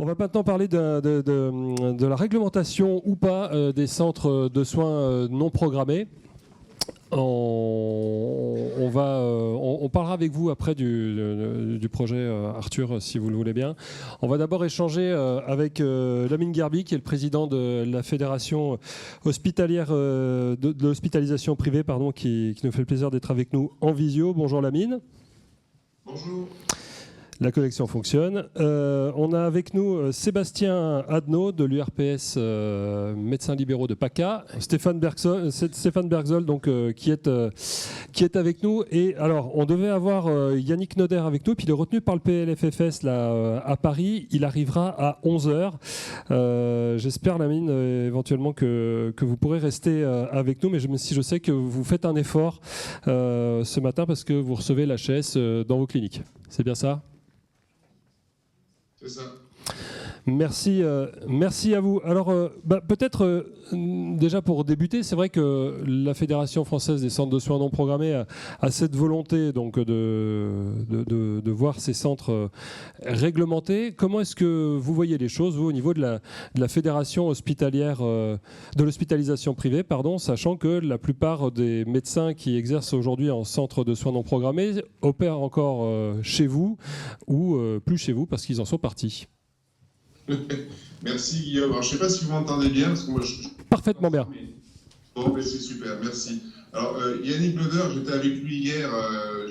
On va maintenant parler de la réglementation ou pas des centres de soins non programmés. On parlera avec vous après du projet Arthur, si vous le voulez bien. On va d'abord échanger avec Lamine Gherbi, qui est le président de la Fédération hospitalière de l'hospitalisation privée, qui nous fait le plaisir d'être avec nous en visio. Bonjour Lamine. Bonjour. La connexion fonctionne. On a avec nous Sébastien Adnaud de l'URPS médecins libéraux de PACA, Stéphane Bergzol donc, qui est avec nous. Et alors, on devait avoir Yannick Noder avec nous, puis il est retenu par le PLFFS là, à Paris. Il arrivera à 11h. J'espère, Lamine, éventuellement que vous pourrez rester avec nous, mais si je sais que vous faites un effort ce matin parce que vous recevez l'HS dans vos cliniques. C'est bien ça ? C'est ça. Merci à vous. Alors, peut-être déjà pour débuter, c'est vrai que la Fédération française des centres de soins non programmés a cette volonté donc de voir ces centres réglementés. Comment est-ce que vous voyez les choses, vous, au niveau de la Fédération hospitalière de l'hospitalisation privée, sachant que la plupart des médecins qui exercent aujourd'hui en centre de soins non programmés opèrent encore chez vous ou plus chez vous parce qu'ils en sont partis. Merci Guillaume. Alors, je ne sais pas si vous m'entendez bien, parce que moi Parfaitement bien. Bon, mais c'est super, merci. Alors, Yannick Noder, j'étais avec lui hier,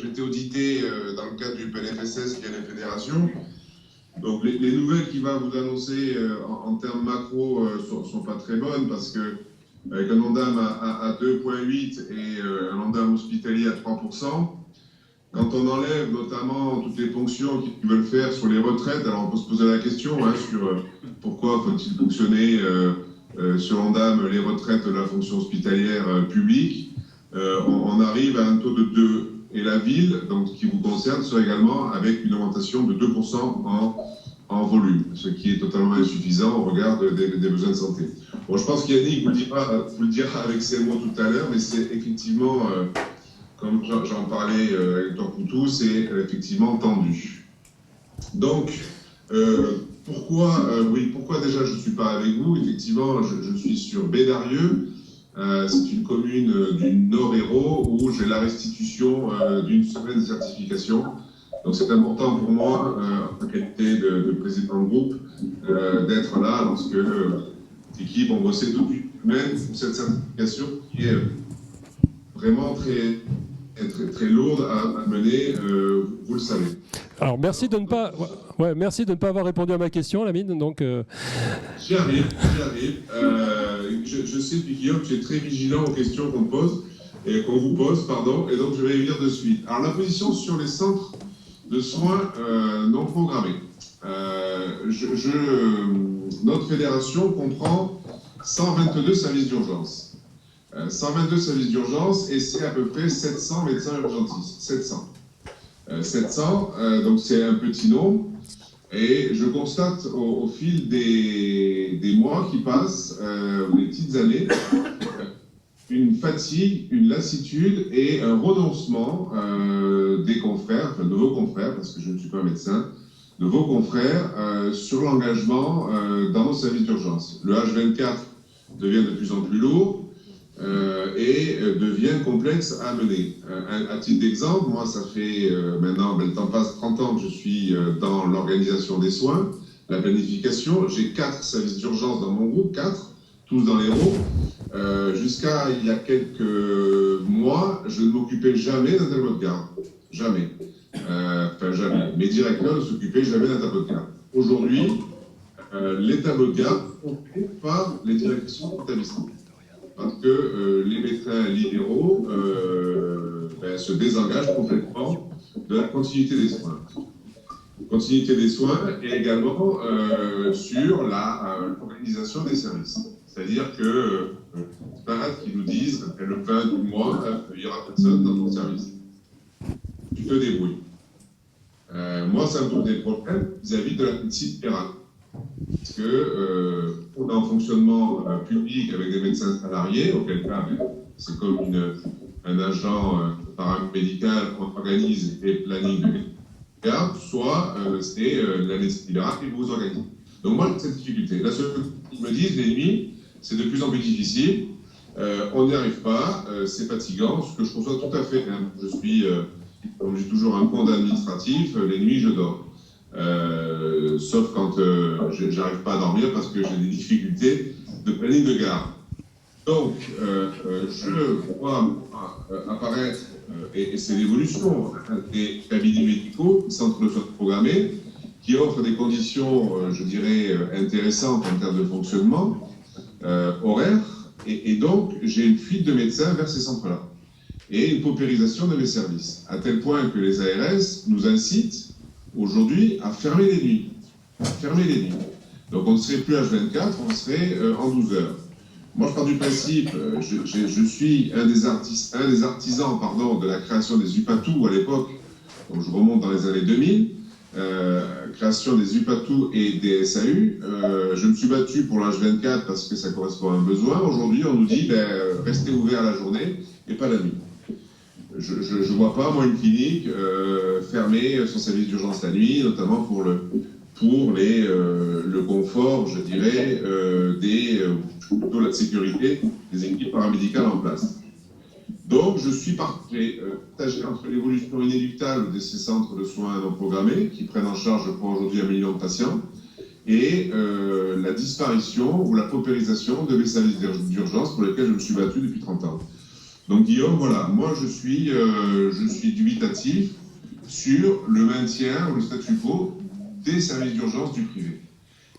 j'étais audité dans le cadre du PLFSS qui est la fédération. Donc, les nouvelles qu'il va vous annoncer en termes macro sont pas très bonnes, parce que avec un Ondam à 2,8 et un Ondam hospitalier à 3%, quand on enlève notamment toutes les fonctions qu'ils veulent faire sur les retraites, alors on peut se poser la question sur pourquoi faut-il fonctionner sur l'Ondam les retraites de la fonction hospitalière publique. On arrive à un taux de 2. Et la ville, donc, qui vous concerne, sera également avec une augmentation de 2% en volume, ce qui est totalement insuffisant au regard des besoins de santé. Bon, je pense qu'Yannick vous le dira avec ses mots tout à l'heure, mais c'est effectivement... comme j'en parlais avec Dr Coutou, c'est effectivement tendu. Donc, pourquoi déjà je ne suis pas avec vous? Effectivement, je suis sur Bédarieux. C'est une commune du Nord-Hérault où j'ai la restitution d'une semaine de certification. Donc c'est important pour moi, en qualité de président de groupe, d'être là lorsque l'équipe ont bossé toute une semaine pour cette certification qui est vraiment très lourde à mener, vous le savez. Alors merci de ne pas avoir répondu à ma question, Lamine. Donc J'y arrive. Je sais, puis Guillaume, tu es très vigilant aux questions qu'on pose et qu'on vous pose, et donc je vais y venir de suite. Alors la position sur les centres de soins non programmés. Notre fédération comprend 122 services d'urgence. 122 services d'urgence et c'est à peu près 700 médecins urgentistes. 700, donc c'est un petit nombre. Et je constate au fil des mois qui passent, des petites années, une fatigue, une lassitude et un renoncement des confrères, de vos confrères, parce que je ne suis pas médecin, de vos confrères sur l'engagement dans nos services d'urgence. Le H24 devient de plus en plus lourd. Et devient complexe à mener. À titre d'exemple, moi, ça fait maintenant, le temps passe 30 ans que je suis dans l'organisation des soins, la planification. J'ai 4 services d'urgence dans mon groupe, 4, tous dans l'Hérault. Jusqu'à il y a quelques mois, je ne m'occupais jamais d'un tableau de garde. Jamais. Jamais. Mes directeurs ne s'occupaient jamais d'un tableau de garde. Aujourd'hui, les tableaux de garde sont faits par les directions d'établissement. Parce que les médecins libéraux se désengagent complètement de la continuité des soins. Continuité des soins et également sur l'organisation des services. C'est-à-dire que c'est pas rare qu'ils nous disent le 20 du mois, il n'y aura personne dans ton service. Tu te débrouilles. Moi, ça me pose des problèmes vis-à-vis de la médecine terrain. Parce que on est en fonctionnement public avec des médecins salariés, auquel cas c'est comme un agent paramédical qu'on organise et planning de garde, soit c'est la médecine libérale qui vous organise. Donc moi, j'ai cette difficulté. Là, ceux qui me disent, les nuits, c'est de plus en plus difficile, on n'y arrive pas, c'est fatigant, ce que je conçois tout à fait. Hein. Je suis, comme j'ai toujours un compte administratif, les nuits, je dors. Sauf quand j'arrive pas à dormir parce que j'ai des difficultés de planning de gare. Donc, je vois apparaître, et c'est l'évolution, des cabinets médicaux, centres de soins programmés, qui offrent des conditions, je dirais, intéressantes en termes de fonctionnement, horaire, et donc j'ai une fuite de médecins vers ces centres-là, et une paupérisation de mes services, à tel point que les ARS nous incitent aujourd'hui à fermer les nuits. Donc on ne serait plus H24, on serait en 12 heures. Moi, je pars du principe, je suis un des artisans de la création des UPATU à l'époque, donc je remonte dans les années 2000, création des UPATU et des SAU. Je me suis battu pour l'H24 parce que ça correspond à un besoin. Aujourd'hui, on nous dit, restez ouvert la journée et pas la nuit. Je ne vois pas, moi, une clinique fermer son service d'urgence la nuit, notamment pour le confort, je dirais, plutôt la sécurité des équipes paramédicales en place. Donc, je suis partagé entre l'évolution inéluctable de ces centres de soins non programmés, qui prennent en charge, je crois, aujourd'hui 1 million de patients, et la disparition ou la paupérisation de mes services d'urgence pour lesquels je me suis battu depuis 30 ans. Donc, Guillaume, voilà, moi, je suis dubitatif sur le maintien ou le statu quo des services d'urgence du privé.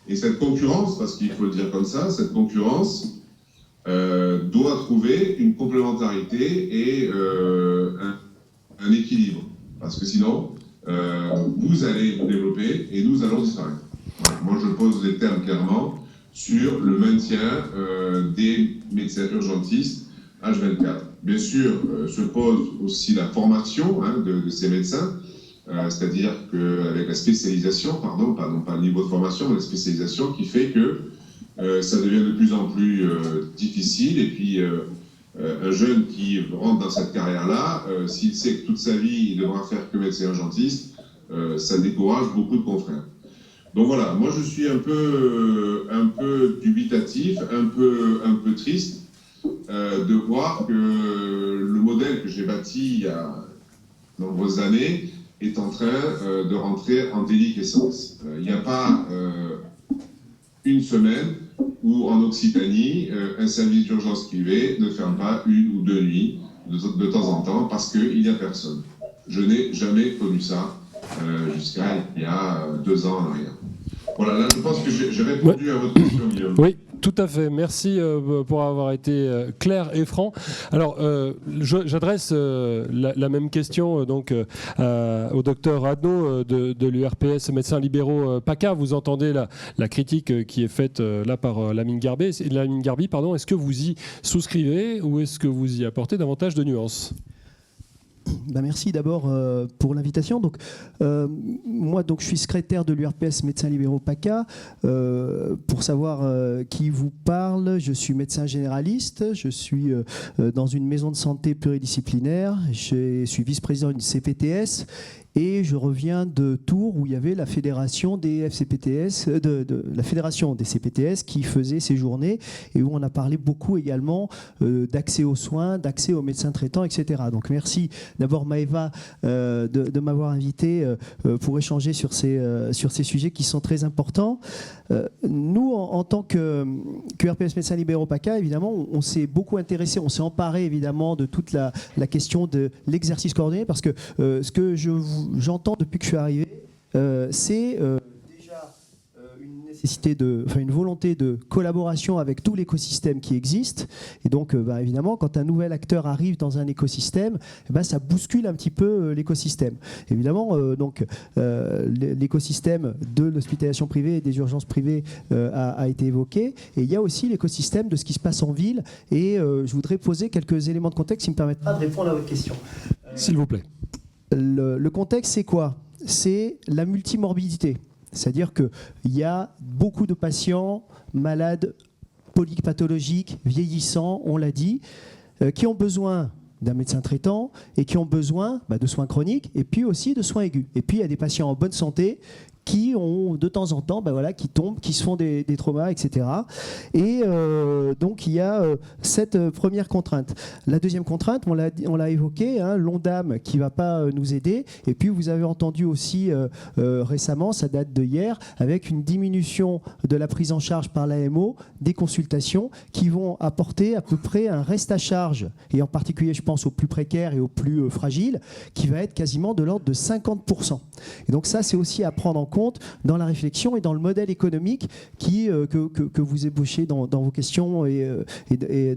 Et cette concurrence, parce qu'il faut le dire comme ça, cette concurrence doit trouver une complémentarité et un équilibre. Parce que sinon, vous allez vous développer et nous allons disparaître. Voilà. Moi, je pose les termes clairement sur le maintien des médecins urgentistes H24. Bien sûr, se pose aussi la formation de ces médecins, c'est-à-dire qu'avec la spécialisation, non pas le niveau de formation, mais la spécialisation qui fait que ça devient de plus en plus difficile. Et puis, un jeune qui rentre dans cette carrière-là, s'il sait que toute sa vie, il devra faire que médecin urgentiste, ça décourage beaucoup de confrères. Donc voilà, moi je suis un peu dubitatif, un peu triste de voir que le modèle que j'ai bâti il y a de nombreuses années est en train de rentrer en déliquescence. Il n'y a pas une semaine où en Occitanie, un service d'urgence privé ne ferme pas 1 ou 2 nuits de temps en temps parce qu'il n'y a personne. Je n'ai jamais connu ça jusqu'à il y a 2 ans en arrière. Voilà, là je pense que j'ai répondu à votre question, Guillaume. Oui. Tout à fait. Merci pour avoir été clair et franc. Alors, j'adresse la même question donc au docteur Adnaud de l'URPS Médecins Libéraux PACA. Vous entendez la critique qui est faite là par Lamine Garbi. Est-ce que vous y souscrivez ou est-ce que vous y apportez davantage de nuances ? Merci d'abord pour l'invitation. Donc, moi, je suis secrétaire de l'URPS Médecins Libéraux PACA. Pour savoir qui vous parle, je suis médecin généraliste. Je suis dans une maison de santé pluridisciplinaire. Je suis vice-président d'une CPTS. Et je reviens de Tours où il y avait la fédération des FCPTS, la fédération des CPTS qui faisait ces journées et où on a parlé beaucoup également d'accès aux soins, d'accès aux médecins traitants, etc. Donc merci d'abord Maëva de m'avoir invité pour échanger sur ces sujets qui sont très importants. Nous, en tant que RPS Médecins Libéraux PACA, évidemment, on s'est beaucoup intéressé, on s'est emparé évidemment de toute la question de l'exercice coordonné parce que ce que j'entends depuis que je suis arrivé, c'est déjà une nécessité une volonté de collaboration avec tout l'écosystème qui existe. Et donc, évidemment, quand un nouvel acteur arrive dans un écosystème, ça bouscule un petit peu l'écosystème. Évidemment, l'écosystème de l'hospitalisation privée et des urgences privées a été évoqué. Et il y a aussi l'écosystème de ce qui se passe en ville. Et je voudrais poser quelques éléments de contexte qui me permettra de répondre à votre question. S'il vous plaît. Le contexte, c'est quoi ? C'est la multimorbidité. C'est-à-dire qu'il y a beaucoup de patients malades, polypathologiques, vieillissants, on l'a dit, qui ont besoin d'un médecin traitant et qui ont besoin de soins chroniques et puis aussi de soins aigus. Et puis il y a des patients en bonne santé qui ont de temps en temps, qui tombent, qui se font des traumas, etc. Et donc il y a cette première contrainte. La deuxième contrainte, on l'a évoqué, l'ONDAM qui ne va pas nous aider. Et puis vous avez entendu aussi récemment, ça date de hier, avec une diminution de la prise en charge par l'AMO des consultations qui vont apporter à peu près un reste à charge, et en particulier je pense aux plus précaires et aux plus fragiles, qui va être quasiment de l'ordre de 50%. Et donc ça, c'est aussi à prendre en compte dans la réflexion et dans le modèle économique que vous ébauchez dans vos questions et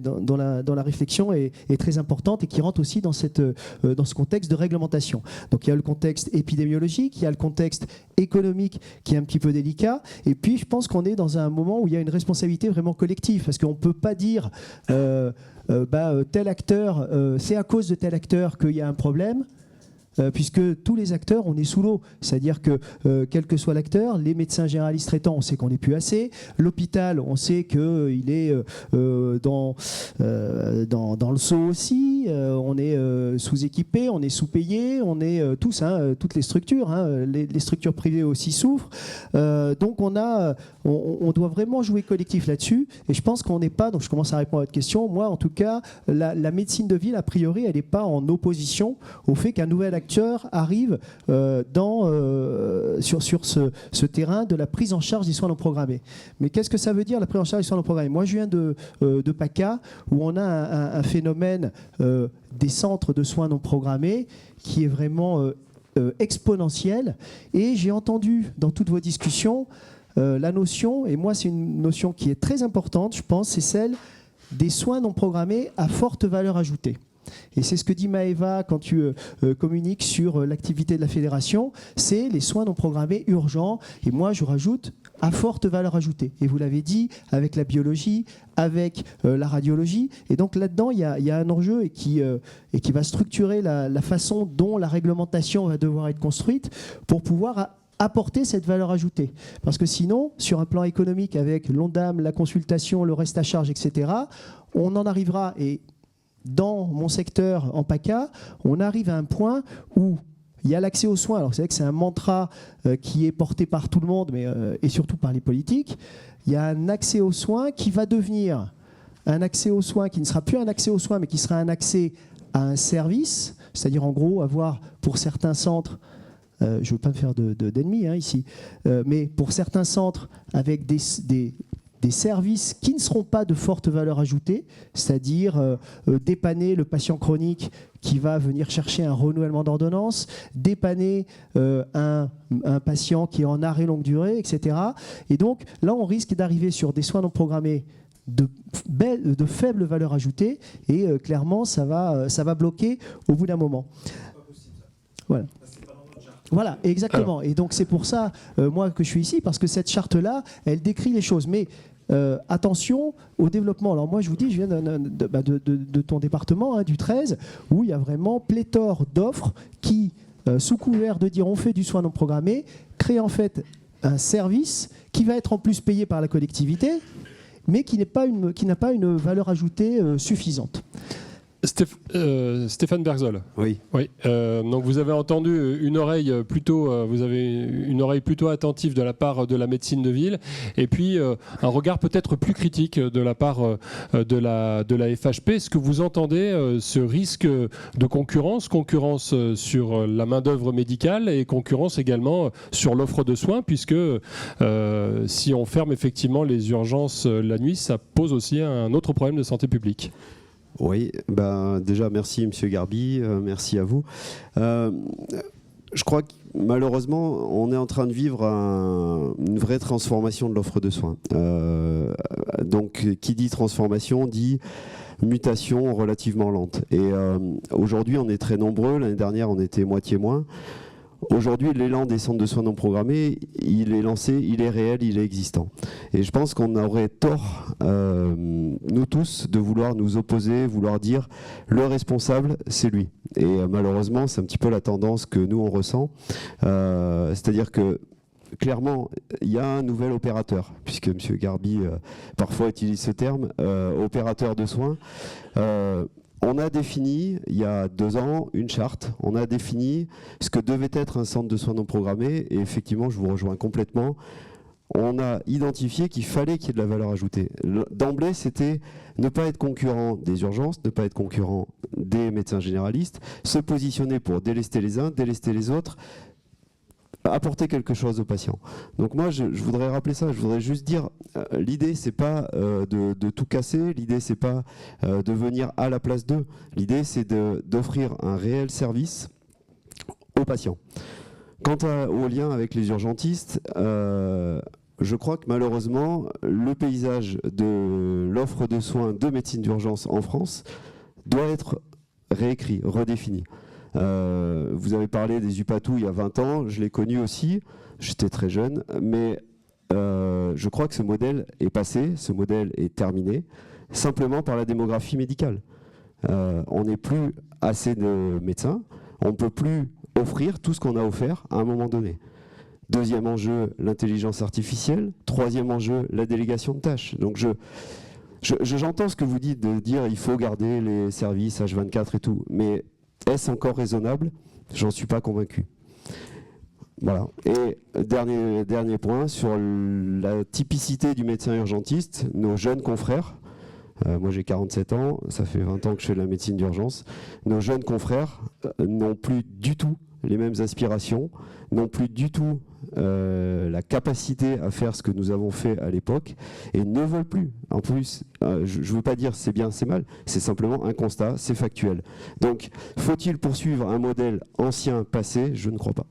dans la réflexion est très importante et qui rentre aussi dans ce contexte de réglementation. Donc il y a le contexte épidémiologique, il y a le contexte économique qui est un petit peu délicat, et puis je pense qu'on est dans un moment où il y a une responsabilité vraiment collective, parce qu'on ne peut pas dire tel acteur, c'est à cause de tel acteur qu'il y a un problème. Puisque tous les acteurs, on est sous l'eau. C'est-à-dire que, quel que soit l'acteur, les médecins généralistes traitants, on sait qu'on n'est plus assez. L'hôpital, on sait qu'il est dans le seau aussi. On est sous-équipé, on est sous-payé, on est tous, toutes les structures. Les structures privées aussi souffrent. Donc on doit vraiment jouer collectif là-dessus. Et je pense qu'on n'est pas, donc je commence à répondre à votre question, moi en tout cas, la médecine de ville, a priori, elle n'est pas en opposition au fait qu'un nouvel acteur arrive sur ce terrain de la prise en charge des soins non programmés. Mais qu'est-ce que ça veut dire, la prise en charge des soins non programmés? Moi, je viens de PACA, où on a un phénomène des centres de soins non programmés qui est vraiment exponentiel. Et j'ai entendu dans toutes vos discussions la notion, et moi c'est une notion qui est très importante, je pense, c'est celle des soins non programmés à forte valeur ajoutée. Et c'est ce que dit Maëva quand tu communiques sur l'activité de la fédération, c'est les soins non programmés urgents, et moi je rajoute à forte valeur ajoutée. Et vous l'avez dit, avec la biologie, avec la radiologie, et donc là-dedans il y a un enjeu et qui va structurer la façon dont la réglementation va devoir être construite pour pouvoir apporter cette valeur ajoutée. Parce que sinon, sur un plan économique, avec l'ONDAM, la consultation, le reste à charge, etc., on en arrivera, et dans mon secteur en PACA, on arrive à un point où il y a l'accès aux soins. Alors c'est vrai que c'est un mantra qui est porté par tout le monde, et surtout par les politiques. Il y a un accès aux soins qui va devenir un accès aux soins qui ne sera plus un accès aux soins, mais qui sera un accès à un service, c'est-à-dire en gros avoir pour certains centres, je ne veux pas me faire d'ennemis ici, mais pour certains centres avec des services qui ne seront pas de forte valeur ajoutée, c'est-à-dire dépanner le patient chronique qui va venir chercher un renouvellement d'ordonnance, dépanner un patient qui est en arrêt longue durée, etc. Et donc là, on risque d'arriver sur des soins non programmés de faible valeur ajoutée, et clairement, ça va bloquer au bout d'un moment. Voilà. Voilà, exactement. Alors. Et donc c'est pour ça, moi, que je suis ici, parce que cette charte-là, elle décrit les choses. Mais attention au développement. Alors moi, je vous dis, je viens de ton département, du 13, où il y a vraiment pléthore d'offres qui, sous couvert de dire on fait du soin non programmé, créent en fait un service qui va être en plus payé par la collectivité, mais qui n'a pas une valeur ajoutée suffisante. Stéphane Bergzol. Oui. Donc vous avez entendu une oreille plutôt attentive de la part de la médecine de ville, et puis un regard peut-être plus critique de la part de la FHP. Est-ce que vous entendez ce risque de concurrence sur la main-d'œuvre médicale et concurrence également sur l'offre de soins, puisque si on ferme effectivement les urgences la nuit, ça pose aussi un autre problème de santé publique? Oui, déjà merci Monsieur Garbi, merci à vous. Je crois que malheureusement, on est en train de vivre une vraie transformation de l'offre de soins. Donc, qui dit transformation dit mutation relativement lente. Et aujourd'hui, on est très nombreux. L'année dernière, on était moitié moins. Aujourd'hui, l'élan des centres de soins non programmés, il est lancé, il est réel, il est existant. Et je pense qu'on aurait tort, nous tous, de vouloir nous opposer, vouloir dire le responsable, c'est lui. Et malheureusement, c'est un petit peu la tendance que nous, on ressent. C'est-à-dire que clairement, il y a un nouvel opérateur, puisque M. Garbi parfois utilise ce terme, opérateur de soins. On a défini, il y a 2 ans, une charte. On a défini ce que devait être un centre de soins non programmés. Et effectivement, je vous rejoins complètement. On a identifié qu'il fallait qu'il y ait de la valeur ajoutée. D'emblée, c'était ne pas être concurrent des urgences, ne pas être concurrent des médecins généralistes, se positionner pour délester les uns, délester les autres, apporter quelque chose aux patients. Donc moi, je voudrais rappeler ça, je voudrais juste dire, l'idée, c'est pas de tout casser, l'idée, c'est pas de venir à la place d'eux, l'idée, c'est d'offrir un réel service aux patients. Quant au lien avec les urgentistes, je crois que malheureusement, le paysage de l'offre de soins de médecine d'urgence en France doit être réécrit, redéfini. Vous avez parlé des UPATU il y a 20 ans, je l'ai connu aussi, j'étais très jeune, mais je crois que ce modèle est passé, ce modèle est terminé, simplement par la démographie médicale. On n'est plus assez de médecins, on ne peut plus offrir tout ce qu'on a offert à un moment donné. Deuxième enjeu, l'intelligence artificielle. Troisième enjeu, la délégation de tâches. Donc j'entends ce que vous dites de dire il faut garder les services H24 et tout, mais est-ce encore raisonnable? J'en suis pas convaincu. Voilà. Et dernier point, sur la typicité du médecin urgentiste, nos jeunes confrères, moi j'ai 47 ans, ça fait 20 ans que je fais de la médecine d'urgence, nos jeunes confrères n'ont plus du tout les mêmes aspirations, n'ont plus du tout la capacité à faire ce que nous avons fait à l'époque et ne veulent plus. En plus, je ne veux pas dire c'est bien, c'est mal, c'est simplement un constat, c'est factuel. Donc, faut-il poursuivre un modèle ancien, passé? Je ne crois pas.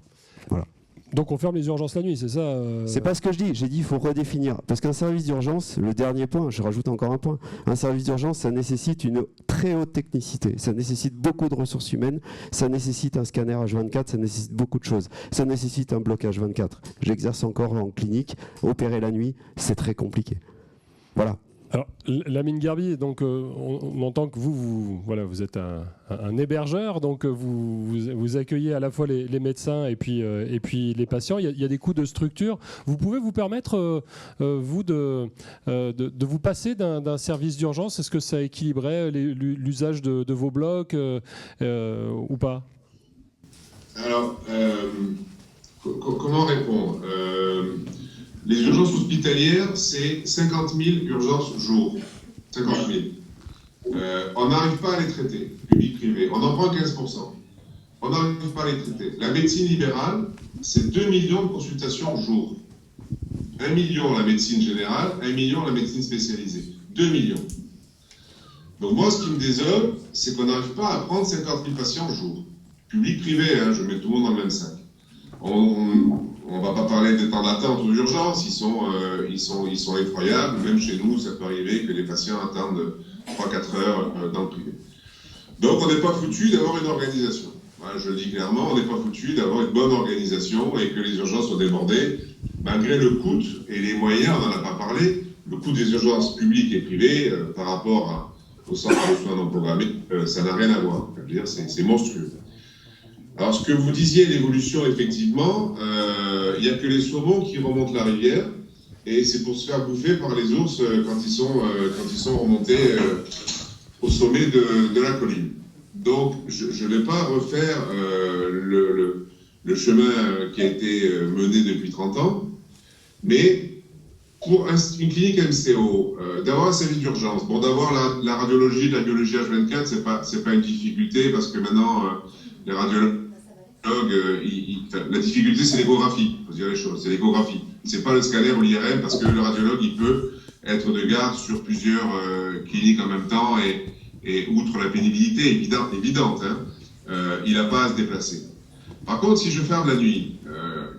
Voilà. Donc on ferme les urgences la nuit, c'est ça C'est pas ce que je dis. J'ai dit il faut redéfinir. Parce qu'un service d'urgence, le dernier point, je rajoute encore un point, un service d'urgence, ça nécessite une très haute technicité. Ça nécessite beaucoup de ressources humaines. Ça nécessite un scanner H24. Ça nécessite beaucoup de choses. Ça nécessite un bloc H24. J'exerce encore en clinique. Opérer la nuit, c'est très compliqué. Voilà. Alors, Lamine Gharbi, donc, on entend que voilà, vous êtes un hébergeur, donc vous accueillez à la fois les médecins et puis les patients. Il y a des coûts de structure. Vous pouvez vous permettre, vous, de vous passer d'un service d'urgence? Est-ce que ça équilibrait l'usage de vos blocs ou pas? Alors, comment répondre? Les urgences hospitalières, c'est 50 000 urgences jour. 50 000. On n'arrive pas à les traiter, public-privé. On en prend 15%. On n'arrive pas à les traiter. La médecine libérale, c'est 2 millions de consultations jour. 1 million la médecine générale, 1 million la médecine spécialisée. 2 millions. Donc moi, ce qui me désole, c'est qu'on n'arrive pas à prendre 50 000 patients jour. Public-privé, hein, je mets tout le monde dans le même sac. On ne va pas parler des temps d'attente aux urgences, ils sont effroyables. Même chez nous, ça peut arriver que les patients attendent 3-4 heures dans le privé. Donc on n'est pas foutu d'avoir une organisation. Voilà, je le dis clairement, on n'est pas foutu d'avoir une bonne organisation et que les urgences soient débordées, malgré le coût et les moyens, on n'en a pas parlé, le coût des urgences publiques et privées par rapport au centre de soins non programmés, ça n'a rien à voir. Je veux dire, c'est monstrueux. Alors, ce que vous disiez, l'évolution, effectivement, il n'y a que les saumons qui remontent la rivière, et c'est pour se faire bouffer par les ours quand ils sont remontés au sommet de la colline. Donc, je ne vais pas refaire le chemin qui a été mené depuis 30 ans, mais pour une clinique MCO, d'avoir un service d'urgence, bon, d'avoir la radiologie, la biologie H24, c'est pas une difficulté, parce que maintenant, les radiologues, la difficulté, c'est l'échographie, il faut dire les choses, c'est l'échographie. C'est pas le scanner ou l'IRM, parce que le radiologue, il peut être de garde sur plusieurs cliniques en même temps, et outre la pénibilité évidente, hein, il n'a pas à se déplacer. Par contre, si je ferme la nuit,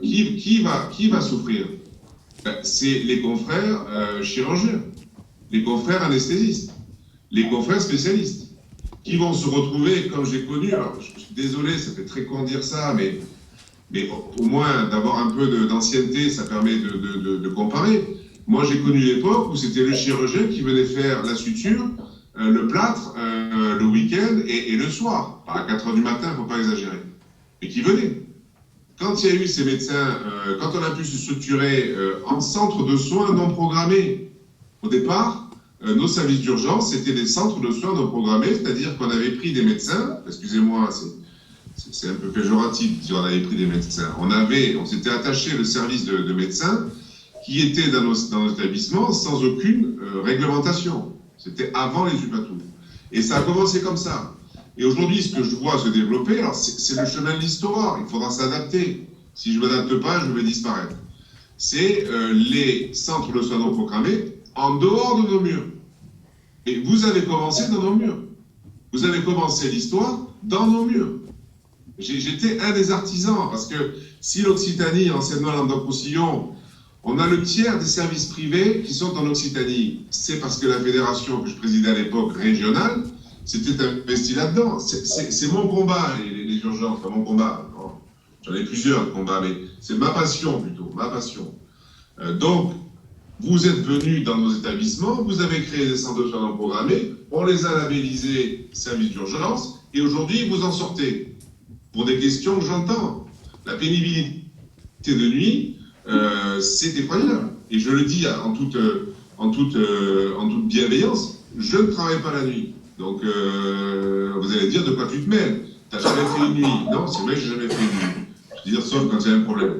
qui va souffrir? C'est les confrères chirurgiens, les confrères anesthésistes, les confrères spécialistes, qui vont se retrouver, comme j'ai connu, alors je suis désolé, ça fait très con de dire ça, mais au moins d'avoir un peu d'ancienneté, ça permet de comparer. Moi, j'ai connu l'époque où c'était le chirurgien qui venait faire la suture, le plâtre, le week-end et le soir. À 4 h du matin, il ne faut pas exagérer. Et qui venait. Quand il y a eu ces médecins, quand on a pu se structurer en centre de soins non programmés, au départ, nos services d'urgence, c'était des centres de soins non programmés, c'est-à-dire qu'on avait pris des médecins, excusez-moi, c'est un peu péjoratif de dire on avait pris des médecins, on s'était attaché le service de médecins qui étaient dans nos établissements sans aucune réglementation. C'était avant les UPATOU. Et ça a commencé comme ça. Et aujourd'hui, ce que je vois se développer, alors c'est le chemin de l'histoire, il faudra s'adapter. Si je ne m'adapte pas, je vais disparaître. C'est les centres de soins non programmés en dehors de nos murs. Et vous avez commencé dans nos murs. Vous avez commencé l'histoire dans nos murs. J'étais un des artisans, parce que si l'Occitanie, anciennement Languedoc-Roussillon, on a le tiers des services privés qui sont en Occitanie. C'est parce que la fédération que je présidais à l'époque régionale s'était investie là-dedans. C'est mon combat, les urgences, enfin mon combat. J'en ai plusieurs combats, mais c'est ma passion plutôt, ma passion. Donc, vous êtes venus dans nos établissements, vous avez créé des centres de soins non programmés, on les a labellisés services d'urgence, et aujourd'hui, vous en sortez. Pour des questions que j'entends. La pénibilité de nuit, c'est effroyable. Et je le dis en toute bienveillance, je ne travaille pas la nuit. Donc, vous allez dire de quoi tu te mêles. Tu n'as jamais fait une nuit. Non, c'est vrai que je n'ai jamais fait une nuit. Je veux dire, sauf quand il y a un problème.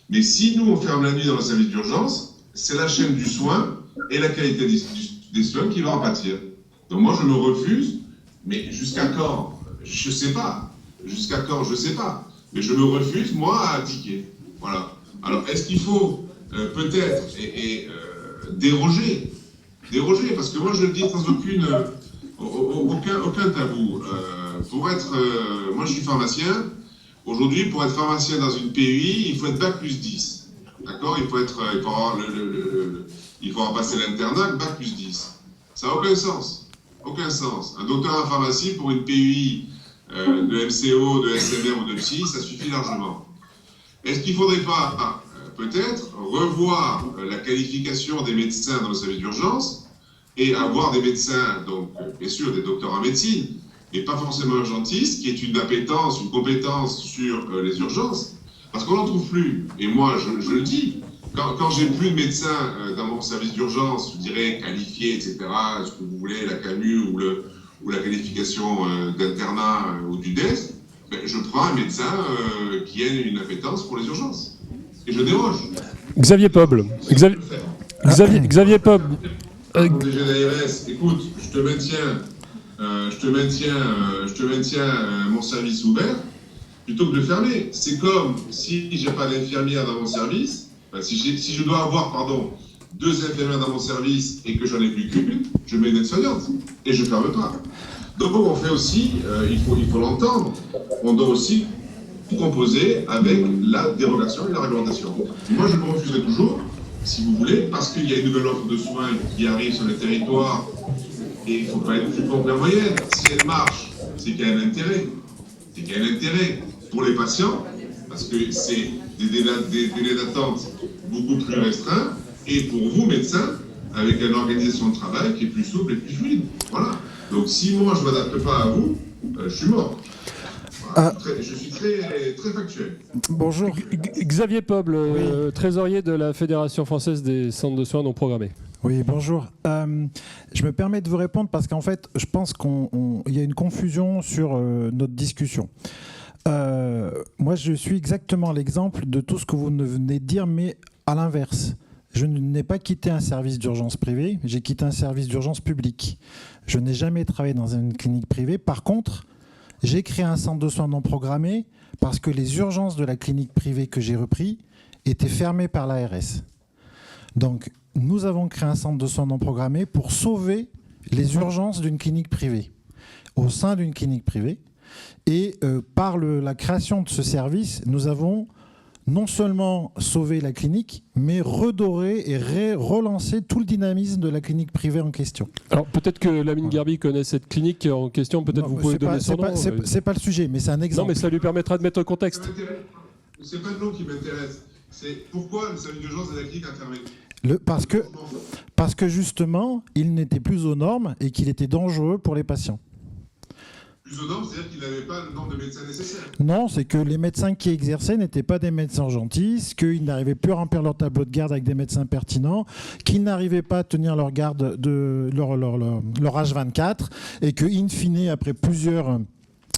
Mais si nous, on ferme la nuit dans le service d'urgence, c'est la chaîne du soin et la qualité des soins qui va en pâtir. Donc moi, je me refuse, mais jusqu'à quand? Je ne sais pas. Jusqu'à quand? Je ne sais pas. Mais je me refuse, moi, à tiquer. Voilà. Alors, est-ce qu'il faut peut-être déroger? Déroger, parce que moi, je le dis sans aucun tabou. Moi, je suis pharmacien. Aujourd'hui, pour être pharmacien dans une PUI, il faut être Bac plus 10. D'accord? Il faut avoir passé l'internat, Bac plus 10. Ça n'a aucun sens. Aucun sens. Un docteur en pharmacie pour une PUI de MCO, de SMR ou de psy, ça suffit largement. Est-ce qu'il ne faudrait pas, peut-être, revoir la qualification des médecins dans le service d'urgence et avoir des médecins, donc bien sûr des docteurs en médecine, mais pas forcément urgentistes, qui aient une appétence, une compétence sur les urgences, parce qu'on n'en trouve plus. Et moi, je le dis, quand j'ai plus de médecins dans mon service d'urgence, je dirais qualifiés, etc., ce que vous voulez, la CAMU ou la qualification d'internat ou du DES, ben, je prends un médecin qui a une appétence pour les urgences. Et je déroge. Xavier Poble. Xavier Poble. Mon DG d'ARS, écoute, je te maintiens mon service ouvert plutôt que de fermer. C'est comme si j'ai pas d'infirmière dans mon service, enfin, si je dois avoir, 2 infirmières dans mon service et que j'en ai plus qu'une, je mets une aide-soignante et je ferme pas. Donc on fait aussi, il faut l'entendre, on doit aussi composer avec la dérogation et la réglementation. Moi je me refuserai toujours, si vous voulez, parce qu'il y a une nouvelle offre de soins qui arrive sur le territoire et il ne faut pas être plus con que la moyenne. Si elle marche, c'est qu'il y a un intérêt. C'est qu'il y a un intérêt pour les patients, parce que c'est des délais d'attente beaucoup plus restreints, et pour vous, médecins, avec une organisation de travail qui est plus souple et plus fluide. Voilà. Donc si moi je ne m'adapte pas à vous, je suis mort. Voilà. Je suis très factuel. Bonjour. Xavier Poble, Oui. trésorier de la Fédération française des centres de soins non programmés. Oui, bonjour. Je me permets de vous répondre parce qu'en fait, je pense qu'il y a une confusion sur notre discussion. Moi, je suis exactement l'exemple de tout ce que vous venez de dire, mais à l'inverse. Je n'ai pas quitté un service d'urgence privé, j'ai quitté un service d'urgence public. Je n'ai jamais travaillé dans une clinique privée. Par contre, j'ai créé un centre de soins non programmés parce que les urgences de la clinique privée que j'ai repris étaient fermées par l'ARS. Donc, nous avons créé un centre de soins non programmés pour sauver les urgences d'une clinique privée, au sein d'une clinique privée. Et par la création de ce service, nous avons non seulement sauvé la clinique, mais redoré et relancé tout le dynamisme de la clinique privée en question. Alors peut-être que Lamine Gerbi connaît cette clinique en question, peut-être vous pouvez donner son nom. C'est pas le sujet, mais c'est un exemple. Non, mais ça lui permettra de mettre le contexte. C'est pas le nom qui m'intéresse, c'est pourquoi le service d'urgence de la clinique a fermé. Parce que justement, il n'était plus aux normes et qu'il était dangereux pour les patients. plus aux normes, c'est-à-dire qu'ils n'avaient pas le nombre de médecins nécessaires. Non, c'est que les médecins qui exerçaient n'étaient pas des médecins urgentistes, qu'ils n'arrivaient plus à remplir leur tableau de garde avec des médecins pertinents, qu'ils n'arrivaient pas à tenir leur garde de leur H24, et que, in fine, après plusieurs,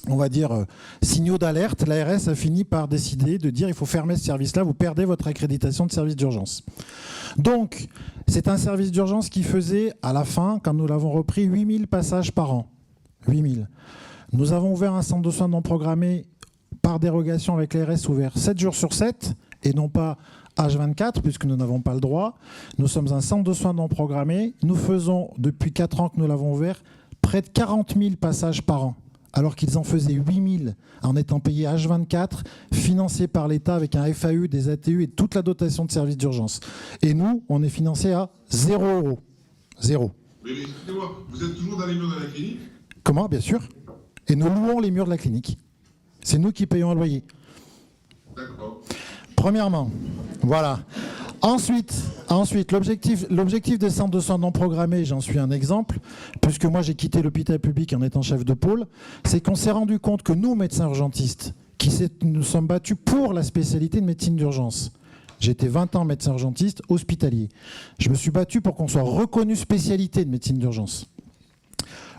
on va dire, signaux d'alerte, l'ARS a fini par décider de dire il faut fermer ce service-là, vous perdez votre accréditation de service d'urgence. Donc, c'est un service d'urgence qui faisait, à la fin, quand nous l'avons repris, 8000 passages par an. 8000. Nous avons ouvert un centre de soins non programmés par dérogation avec l'ARS ouvert 7 jours sur 7 et non pas H24 puisque nous n'avons pas le droit. Nous sommes un centre de soins non programmés. Nous faisons, depuis 4 ans que nous l'avons ouvert, près de 40 000 passages par an alors qu'ils en faisaient 8000 en étant payés H24, financés par l'État avec un FAU, des ATU et toute la dotation de services d'urgence. Et nous, on est financé à 0 €. 0. Mais excusez-moi, vous êtes toujours dans les murs de la clinique? Comment, bien sûr. Et nous louons les murs de la clinique. C'est nous qui payons un loyer. D'accord. Premièrement, voilà. Ensuite, l'objectif des centres de soins non programmés, j'en suis un exemple, puisque moi j'ai quitté l'hôpital public en étant chef de pôle, c'est qu'on s'est rendu compte que nous, médecins urgentistes, nous sommes battus pour la spécialité de médecine d'urgence. J'étais 20 ans médecin urgentiste hospitalier. Je me suis battu pour qu'on soit reconnu spécialité de médecine d'urgence.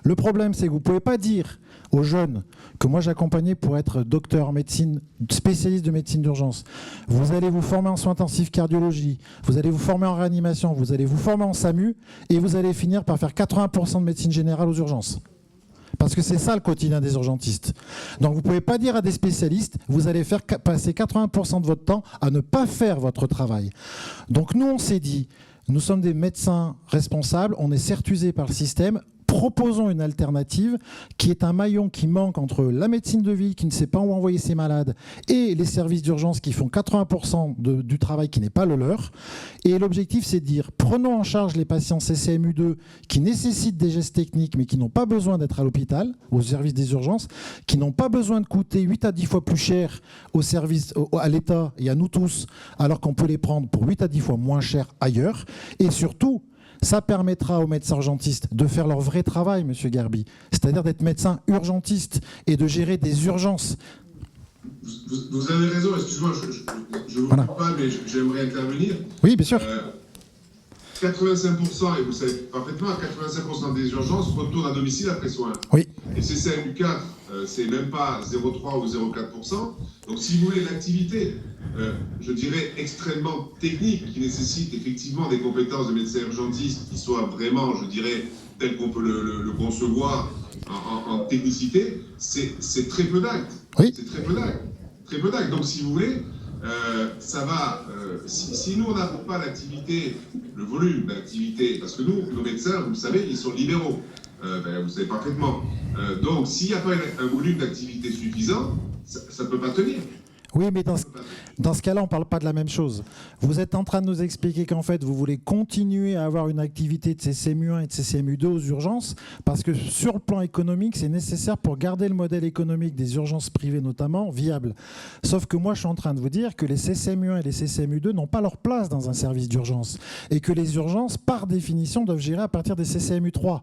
Le problème, c'est que vous ne pouvez pas dire aux jeunes que moi j'accompagnais pour être docteur en médecine, spécialiste de médecine d'urgence. Vous allez vous former en soins intensifs cardiologie, vous allez vous former en réanimation, vous allez vous former en SAMU et vous allez finir par faire 80% de médecine générale aux urgences. Parce que c'est ça le quotidien des urgentistes. Donc vous ne pouvez pas dire à des spécialistes, vous allez faire passer 80% de votre temps à ne pas faire votre travail. Donc nous on s'est dit, nous sommes des médecins responsables, on est certusés par le système, proposons une alternative qui est un maillon qui manque entre la médecine de ville qui ne sait pas où envoyer ses malades et les services d'urgence qui font 80% du travail qui n'est pas le leur. Et l'objectif, c'est de dire, prenons en charge les patients CCMU2 qui nécessitent des gestes techniques mais qui n'ont pas besoin d'être à l'hôpital, au service des urgences, qui n'ont pas besoin de coûter 8 à 10 fois plus cher à l'État et à nous tous, alors qu'on peut les prendre pour 8 à 10 fois moins cher ailleurs. Et surtout, ça permettra aux médecins urgentistes de faire leur vrai travail, Monsieur Garbi, c'est-à-dire d'être médecin urgentiste et de gérer des urgences. Vous avez raison, excuse-moi, je ne vous coupe pas, mais j'aimerais intervenir. Oui, bien sûr. 85%, et vous savez parfaitement, 85% des urgences retournent à domicile après soins. Oui. Et CCMU4, c'est même pas 0,3 ou 0,4%. Donc si vous voulez l'activité, je dirais extrêmement technique, qui nécessite effectivement des compétences de médecin urgentiste qui soient vraiment, je dirais, telles qu'on peut le concevoir en technicité, c'est très peu d'actes. Oui. C'est très peu d'actes. Très peu d'actes. Donc si vous voulez, ça va. Si nous on n'apporte pas l'activité, le volume d'activité, parce que nous, nos médecins, vous le savez, ils sont libéraux. Vous savez parfaitement. Donc s'il n'y a pas un volume d'activité suffisant, ça ne peut pas tenir. Oui, mais dans ce cas-là, on ne parle pas de la même chose. Vous êtes en train de nous expliquer qu'en fait, vous voulez continuer à avoir une activité de CCMU1 et de CCMU2 aux urgences, parce que sur le plan économique, c'est nécessaire pour garder le modèle économique des urgences privées notamment viable. Sauf que moi, je suis en train de vous dire que les CCMU1 et les CCMU2 n'ont pas leur place dans un service d'urgence, et que les urgences, par définition, doivent gérer à partir des CCMU3.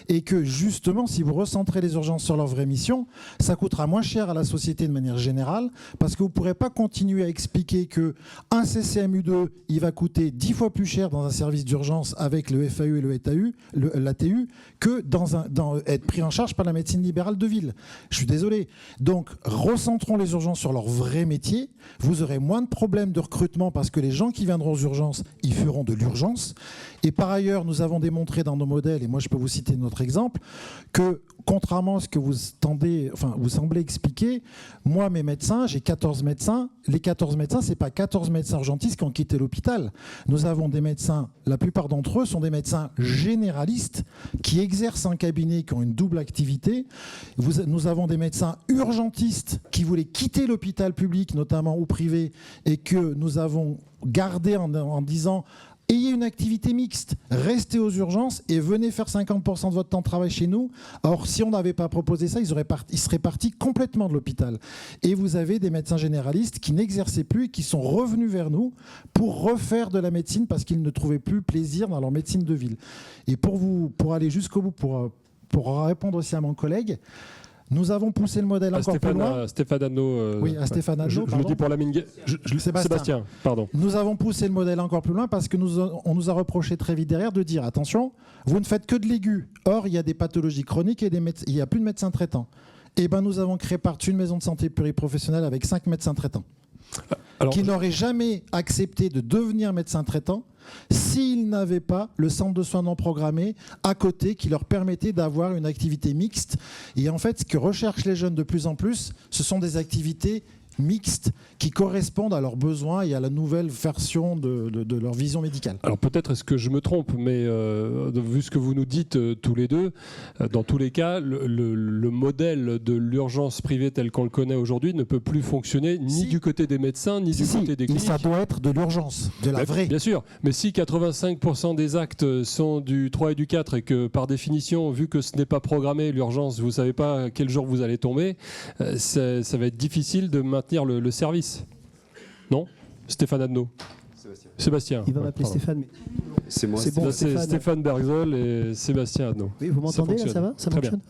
Et que justement, si vous recentrez les urgences sur leur vraie mission, ça coûtera moins cher à la société de manière générale, parce que vous ne pourrez pas continuer à expliquer qu'un CCMU2, il va coûter 10 fois plus cher dans un service d'urgence avec le FAU et l'ATU que être pris en charge par la médecine libérale de ville. Je suis désolé. Donc, recentrons les urgences sur leur vrai métier. Vous aurez moins de problèmes de recrutement parce que les gens qui viendront aux urgences, ils feront de l'urgence. Et par ailleurs, nous avons démontré dans nos modèles, et moi je peux vous citer notre exemple, que contrairement à ce que vous semblez expliquer, moi, mes médecins, j'ai 14 médecins. Les 14 médecins, ce n'est pas 14 médecins urgentistes qui ont quitté l'hôpital. Nous avons des médecins, la plupart d'entre eux sont des médecins généralistes qui exercent un cabinet, qui ont une double activité. Nous avons des médecins urgentistes qui voulaient quitter l'hôpital public, notamment ou privé, et que nous avons gardé en disant... Ayez une activité mixte, restez aux urgences et venez faire 50% de votre temps de travail chez nous. Or, si on n'avait pas proposé ça, ils seraient partis complètement de l'hôpital. Et vous avez des médecins généralistes qui n'exerçaient plus et qui sont revenus vers nous pour refaire de la médecine parce qu'ils ne trouvaient plus plaisir dans leur médecine de ville. Et pour aller jusqu'au bout, pour répondre aussi à mon collègue, Nous avons poussé le modèle encore plus loin. Stéphane Adno. Oui, à Stéphane Adno, Je le pardon. dis pour la mine. Sébastien, pardon. Nous avons poussé le modèle encore plus loin parce que on nous a reproché très vite derrière de dire attention, vous ne faites que de l'aigu. Or, il y a des pathologies chroniques et il n'y a plus de médecins traitants. Et ben, nous avons créé par-dessus une maison de santé pluriprofessionnelle avec 5 médecins traitants. Qui n'auraient jamais accepté de devenir médecins traitants s'ils n'avaient pas le centre de soins non programmés à côté qui leur permettait d'avoir une activité mixte. Et en fait, ce que recherchent les jeunes de plus en plus, ce sont des activités mixtes qui correspondent à leurs besoins et à la nouvelle version de leur vision médicale. Alors peut-être est-ce que je me trompe, mais vu ce que vous nous dites tous les deux, dans tous les cas, le modèle de l'urgence privée tel qu'on le connaît aujourd'hui ne peut plus fonctionner ni du côté des médecins, ni du côté des cliniques. Ça doit être de l'urgence, de la vraie. Bien sûr, mais si 85% des actes sont du 3 et du 4 et que par définition, vu que ce n'est pas programmé, l'urgence, vous ne savez pas quel jour vous allez tomber, ça va être difficile de maintenir le service. Non ? Stéphane Adno. Sébastien. Il va m'appeler Stéphane. Mais... C'est moi. C'est bon, c'est Stéphane Bergzol et Sébastien Adno. Oui, vous m'entendez là, ça va ? Ça Très fonctionne.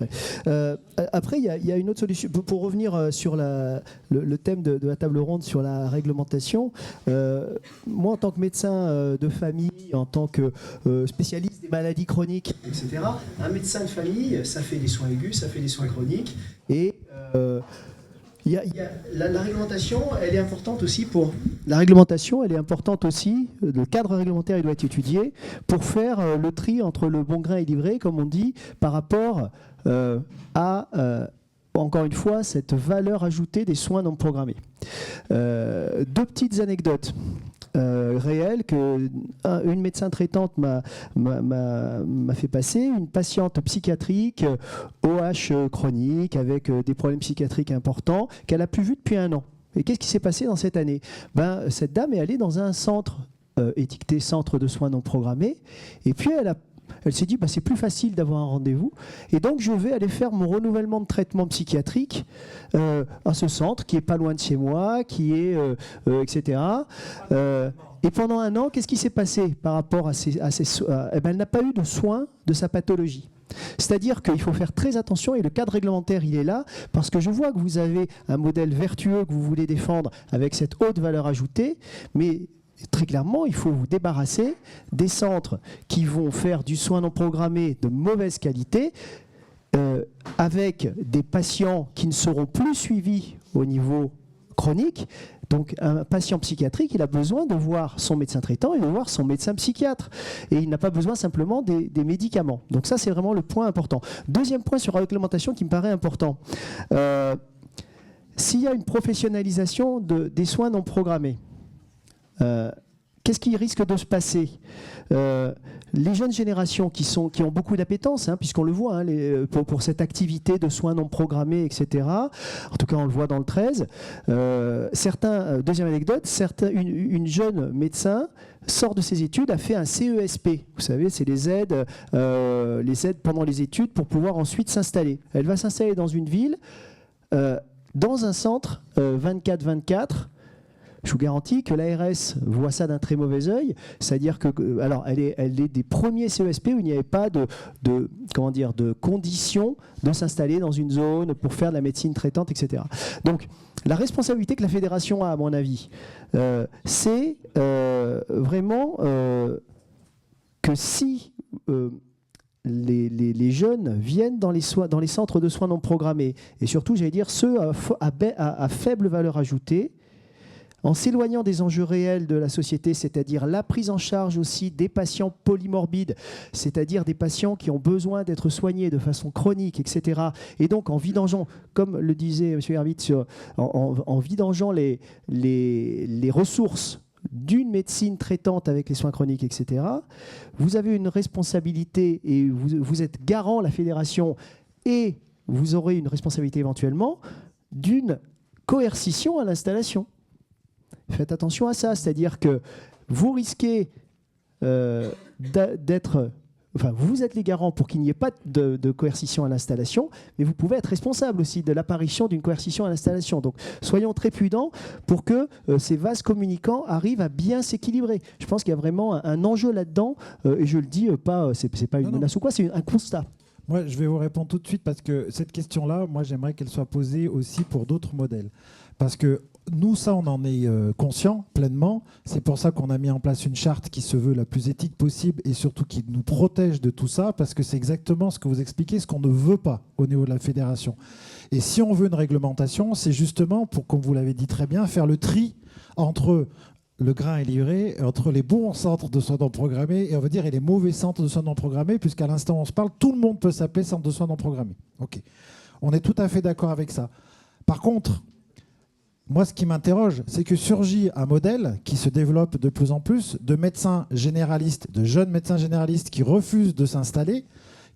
Ouais. Après, il y a une autre solution. Pour revenir sur le thème de la table ronde sur la réglementation, moi, en tant que médecin de famille, en tant que spécialiste des maladies chroniques, etc., un médecin de famille, ça fait des soins aigus, ça fait des soins chroniques. Et la réglementation, elle est importante aussi le cadre réglementaire, il doit être étudié pour faire le tri entre le bon grain et l'ivraie, comme on dit, par rapport à, encore une fois, cette valeur ajoutée des soins non programmés. 2 petites anecdotes. Réelle qu'une médecin traitante m'a fait passer, une patiente psychiatrique OH chronique avec des problèmes psychiatriques importants qu'elle a plus vu depuis 1 an. Et qu'est-ce qui s'est passé dans cette année ? Cette dame est allée dans un centre étiqueté centre de soins non programmés et puis elle s'est dit c'est plus facile d'avoir un rendez-vous et donc je vais aller faire mon renouvellement de traitement psychiatrique à ce centre qui est pas loin de chez moi, qui est etc. Et pendant 1 an, qu'est-ce qui s'est passé par rapport à elle n'a pas eu de soins de sa pathologie. C'est-à-dire qu'il faut faire très attention et le cadre réglementaire il est là parce que je vois que vous avez un modèle vertueux que vous voulez défendre avec cette haute valeur ajoutée, mais très clairement, il faut vous débarrasser des centres qui vont faire du soin non programmé de mauvaise qualité avec des patients qui ne seront plus suivis au niveau chronique. Donc un patient psychiatrique, il a besoin de voir son médecin traitant et de voir son médecin psychiatre. Et il n'a pas besoin simplement des médicaments. Donc ça, c'est vraiment le point important. Deuxième point sur la réglementation qui me paraît important. S'il y a une professionnalisation des soins non programmés, qu'est-ce qui risque de se passer ? Les jeunes générations qui ont beaucoup d'appétence, puisqu'on le voit pour cette activité de soins non programmés, etc. En tout cas, on le voit dans le 13. Deuxième anecdote, une jeune médecin sort de ses études, a fait un CESP. Vous savez, c'est les aides pendant les études pour pouvoir ensuite s'installer. Elle va s'installer dans une ville, dans un centre 24/24. Je vous garantis que l'ARS voit ça d'un très mauvais œil, c'est-à-dire que, alors, elle est des premiers CESP où il n'y avait pas de conditions de s'installer dans une zone pour faire de la médecine traitante, etc. Donc, la responsabilité que la fédération a, à mon avis, c'est vraiment que si les jeunes viennent dans les centres de soins non programmés, et surtout, j'allais dire, ceux à faible valeur ajoutée, en s'éloignant des enjeux réels de la société, c'est-à-dire la prise en charge aussi des patients polymorbides, c'est-à-dire des patients qui ont besoin d'être soignés de façon chronique, etc. Et donc en vidangeant, comme le disait M. Hervitz, en vidangeant les ressources d'une médecine traitante avec les soins chroniques, etc., vous avez une responsabilité et vous êtes garant, la fédération, et vous aurez une responsabilité éventuellement d'une coercition à l'installation. Faites attention à ça, c'est-à-dire que vous risquez d'être... Enfin, vous êtes les garants pour qu'il n'y ait pas de coercition à l'installation, mais vous pouvez être responsable aussi de l'apparition d'une coercition à l'installation. Donc, soyons très prudents pour que ces vases communicants arrivent à bien s'équilibrer. Je pense qu'il y a vraiment un enjeu là-dedans, et je le dis pas, c'est pas une menace ou quoi, c'est un constat. Moi, je vais vous répondre tout de suite parce que cette question-là, moi, j'aimerais qu'elle soit posée aussi pour d'autres modèles. Parce que nous, ça, on en est conscient pleinement. C'est pour ça qu'on a mis en place une charte qui se veut la plus éthique possible et surtout qui nous protège de tout ça, parce que c'est exactement ce que vous expliquez, ce qu'on ne veut pas au niveau de la fédération. Et si on veut une réglementation, c'est justement pour, comme vous l'avez dit très bien, faire le tri entre le grain et l'ivraie, entre les bons centres de soins non programmés et on va dire et les mauvais centres de soins non programmés, puisqu'à l'instant où on se parle, tout le monde peut s'appeler centre de soins non programmés. Ok, on est tout à fait d'accord avec ça. Par contre, moi, ce qui m'interroge, c'est que surgit un modèle qui se développe de plus en plus de médecins généralistes, de jeunes médecins généralistes qui refusent de s'installer,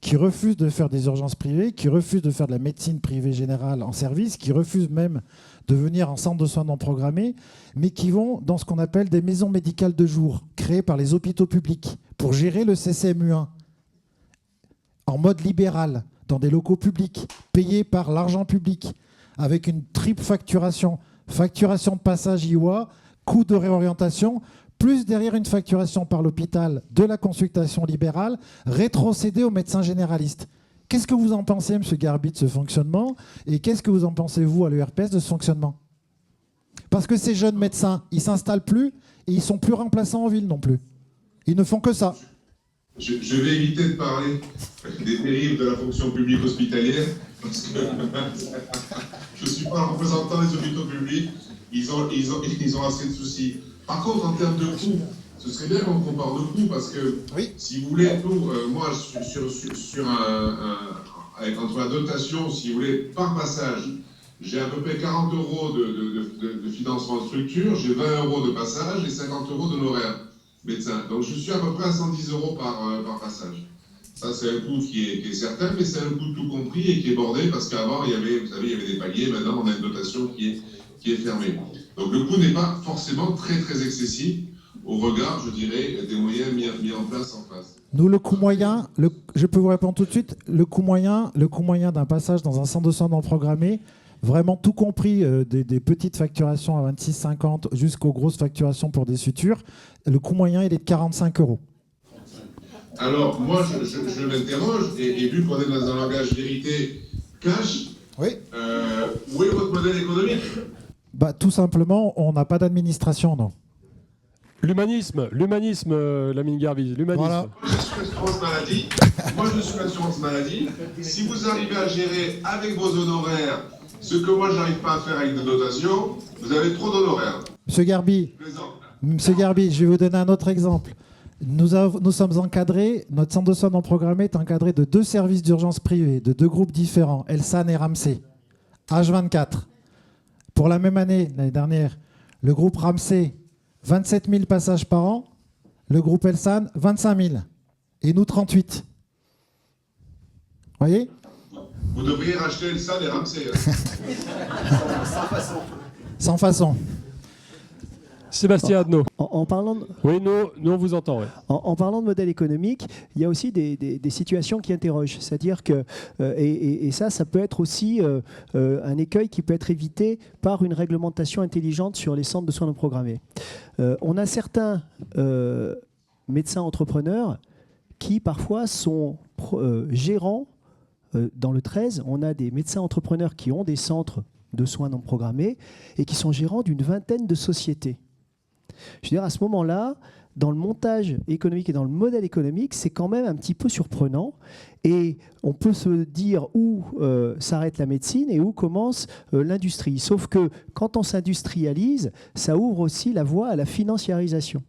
qui refusent de faire des urgences privées, qui refusent de faire de la médecine privée générale en service, qui refusent même de venir en centre de soins non programmés, mais qui vont dans ce qu'on appelle des maisons médicales de jour, créées par les hôpitaux publics, pour gérer le CCMU1 en mode libéral, dans des locaux publics, payés par l'argent public, avec une triple facturation. Facturation de passage IOA, coût de réorientation, plus derrière une facturation par l'hôpital de la consultation libérale, rétrocédée aux médecins généralistes. Qu'est-ce que vous en pensez, M. Garbi, de ce fonctionnement? Et qu'est-ce que vous en pensez, vous, à l'URPS, de ce fonctionnement? Parce que ces jeunes médecins, ils ne s'installent plus et ils ne sont plus remplaçants en ville non plus. Ils ne font que ça. Je vais éviter de parler des dérives de la fonction publique hospitalière, parce que je ne suis pas un représentant des hôpitaux publics, ils ont assez de soucis. Par contre, en termes de coûts, ce serait bien qu'on parle de coûts, parce que, oui, si vous voulez, moi, entre la dotation, si vous voulez, par passage, j'ai à peu près 40 € de financement de structure, j'ai 20 € de passage et 50 € d'honoraires médecin. Donc je suis à peu près à 110 € par passage. Ça, c'est un coût qui est certain, mais c'est un coût tout compris et qui est bordé parce qu'avant, vous savez, il y avait des paliers, maintenant on a une dotation qui est fermée. Donc le coût n'est pas forcément très très excessif au regard, je dirais, des moyens mis en place en face. Nous, le coût moyen, je peux vous répondre tout de suite, le coût moyen d'un passage dans un centre de soins non programmé, vraiment tout compris, des petites facturations à 26,50 jusqu'aux grosses facturations pour des sutures, le coût moyen, il est de 45 €. Alors, moi, je m'interroge, et vu qu'on est dans un langage vérité cash, oui. Où est votre modèle économique? Tout simplement, on n'a pas d'administration, non. L'humanisme, Lamine Garbi, l'humanisme. Voilà. Moi, je suis l'assurance maladie. Si vous arrivez à gérer avec vos honoraires ce que moi, je n'arrive pas à faire avec des dotations, vous avez trop d'honoraires. Monsieur Garbi, je vais vous donner un autre exemple. Nous sommes encadrés, notre centre de soins non programmé est encadré de 2 services d'urgence privés, de 2 groupes différents, Elsan et Ramsey, H24. Pour la même année, l'année dernière, le groupe Ramsey, 27 000 passages par an, le groupe Elsan, 25 000, et nous 38. Vous voyez ? Vous devriez racheter Elsan et Ramsey. Sans façon. Sans façon. Sébastien Adno. En parlant de... Oui, nous on vous entend. Ouais. En parlant de modèle économique, il y a aussi des situations qui interrogent. C'est-à-dire que, et ça peut être aussi un écueil qui peut être évité par une réglementation intelligente sur les centres de soins non programmés. On a certains médecins entrepreneurs qui parfois sont gérants. Dans le 13, on a des médecins entrepreneurs qui ont des centres de soins non programmés et qui sont gérants d'une vingtaine de sociétés. Je veux dire, à ce moment-là, dans le montage économique et dans le modèle économique, c'est quand même un petit peu surprenant. Et on peut se dire où s'arrête la médecine et où commence l'industrie. Sauf que quand on s'industrialise, ça ouvre aussi la voie à la financiarisation.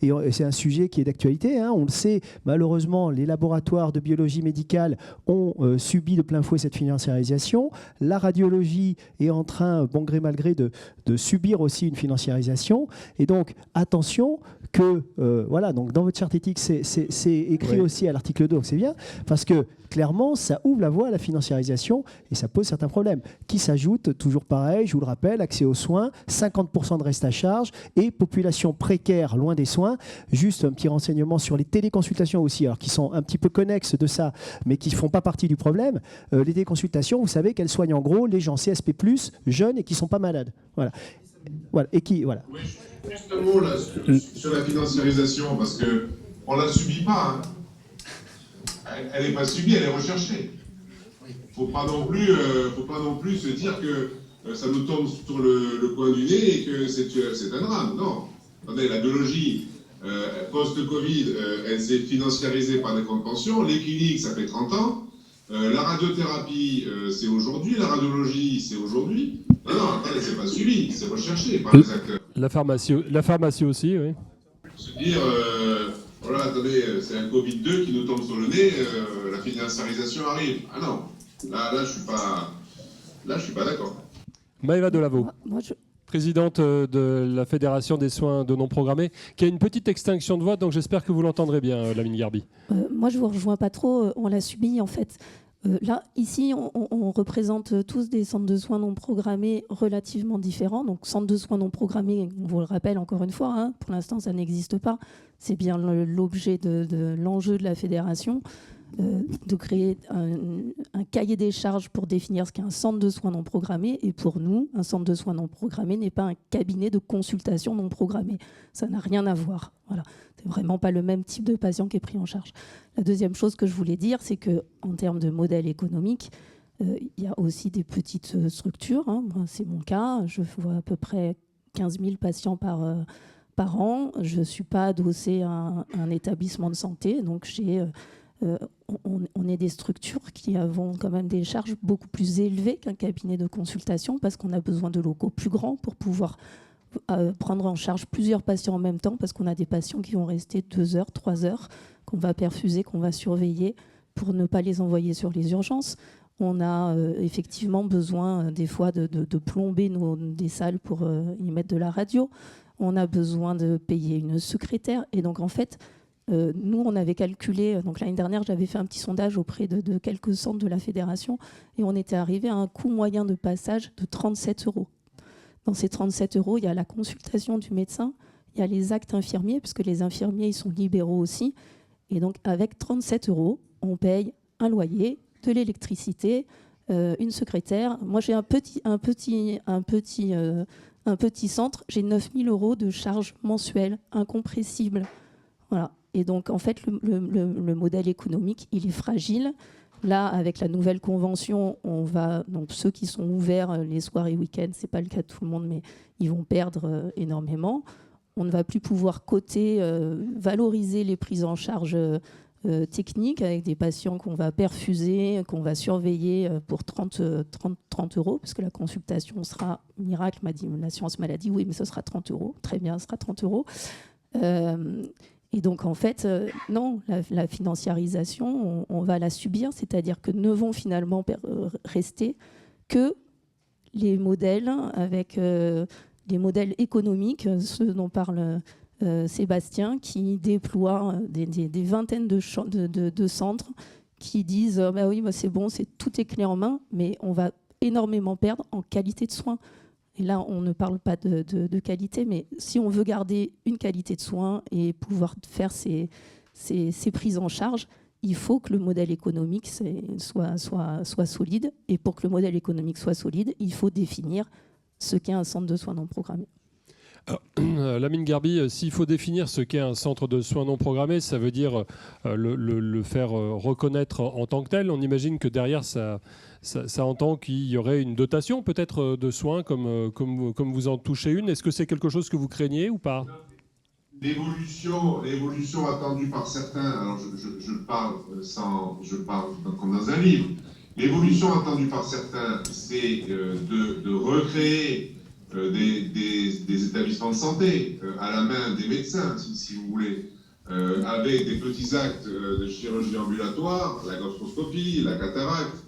Et c'est un sujet qui est d'actualité, hein. On le sait, malheureusement, les laboratoires de biologie médicale ont subi de plein fouet cette financiarisation. La radiologie est en train, bon gré mal gré, de subir aussi une financiarisation. Et donc, attention que, voilà, donc dans votre charte éthique, c'est écrit aussi à l'article 2, donc c'est bien, parce que clairement, ça ouvre la voie à la financiarisation et ça pose certains problèmes qui s'ajoutent, toujours pareil, je vous le rappelle, accès aux soins, 50% de reste à charge et population précaire loin des soins. Juste un petit renseignement sur les téléconsultations aussi, alors qui sont un petit peu connexes de ça, mais qui ne font pas partie du problème. Les téléconsultations, vous savez qu'elles soignent en gros les gens CSP+, jeunes et qui ne sont pas malades. Voilà. Voilà. Et qui, voilà. Oui, juste un mot là, sur la financiarisation, parce qu'on ne la subit pas. Hein. elle n'est pas subie, elle est recherchée. Faut pas non plus se dire que ça nous tombe sur le coin du nez et que c'est un drame. Non. Attendez, la biologie post-Covid, elle s'est financiarisée par des comptes pension. Les cliniques, ça fait 30 ans. La radiothérapie, c'est aujourd'hui. La radiologie, c'est aujourd'hui. Non, attendez, c'est pas suivi, c'est recherché par les acteurs. La pharmacie aussi, oui. Se dire, voilà, attendez, c'est un Covid-2 qui nous tombe sur le nez, la financiarisation arrive. Ah non, là, je suis pas d'accord. Maëva Delaveau, Moi, présidente de la Fédération des soins de non programmés, qui a une petite extinction de voix, donc j'espère que vous l'entendrez bien, Lamine Garbi. moi, je vous rejoins pas trop. On l'a subi, en fait. Là, ici, on représente tous des centres de soins non programmés relativement différents. Donc, centres de soins non programmés, on vous le rappelle encore une fois, hein, pour l'instant, ça n'existe pas. C'est bien l'objet de l'enjeu de la fédération, de créer un cahier des charges pour définir ce qu'est un centre de soins non programmé. Et pour nous, un centre de soins non programmé n'est pas un cabinet de consultation non programmé. Ça n'a rien à voir. Voilà. C'est vraiment pas le même type de patient qui est pris en charge. La deuxième chose que je voulais dire, c'est qu'en termes de modèle économique, il y a aussi des petites structures. Hein. Moi, c'est mon cas. Je vois à peu près 15 000 patients par an. Je ne suis pas adossée à un établissement de santé. Donc, on est des structures qui avons quand même des charges beaucoup plus élevées qu'un cabinet de consultation parce qu'on a besoin de locaux plus grands pour pouvoir prendre en charge plusieurs patients en même temps, parce qu'on a des patients qui vont rester 2 heures, 3 heures, qu'on va perfuser, qu'on va surveiller pour ne pas les envoyer sur les urgences. On a effectivement besoin des fois de plomber des salles pour y mettre de la radio. On a besoin de payer une secrétaire. Et donc en fait, nous, on avait calculé, donc l'année dernière, j'avais fait un petit sondage auprès de quelques centres de la fédération et on était arrivé à un coût moyen de passage de 37 €. Dans ces 37 €, il y a la consultation du médecin, il y a les actes infirmiers, puisque les infirmiers, ils sont libéraux aussi. Et donc, avec 37 €, on paye un loyer, de l'électricité, une secrétaire. Moi, j'ai un petit centre, j'ai 9 000 € de charges mensuelles incompressibles. Voilà. Et donc, en fait, le modèle économique, il est fragile. Là, avec la nouvelle convention, donc ceux qui sont ouverts les soirs et week-ends, ce n'est pas le cas de tout le monde, mais ils vont perdre énormément. On ne va plus pouvoir coter, valoriser les prises en charge techniques avec des patients qu'on va perfuser, qu'on va surveiller pour 30 €, parce que la consultation sera miracle, m'a dit l'assurance maladie, oui, mais ce sera 30 €. Très bien, ce sera 30 €. Et donc, en fait, non, la financiarisation, on va la subir, c'est-à-dire que ne vont finalement rester que les modèles avec les modèles économiques, ceux dont parle Sébastien, qui déploient des vingtaines de centres qui disent bah oui, bah c'est bon, tout est clé en main, mais on va énormément perdre en qualité de soins. Et là, on ne parle pas de qualité, mais si on veut garder une qualité de soins et pouvoir faire ces prises en charge, il faut que le modèle économique soit solide. Et pour que le modèle économique soit solide, il faut définir ce qu'est un centre de soins non programmés. Lamine Garbi, s'il faut définir ce qu'est un centre de soins non programmés, ça veut dire le faire reconnaître en tant que tel. On imagine que derrière, ça entend qu'il y aurait une dotation peut-être de soins comme vous en touchez une. Est-ce que c'est quelque chose que vous craignez ou pas ? L'évolution attendue par certains, alors je parle comme dans un livre, l'évolution attendue par certains, c'est de recréer des établissements de santé à la main des médecins, si vous voulez, avec des petits actes de chirurgie ambulatoire, la gastroscopie, la cataracte,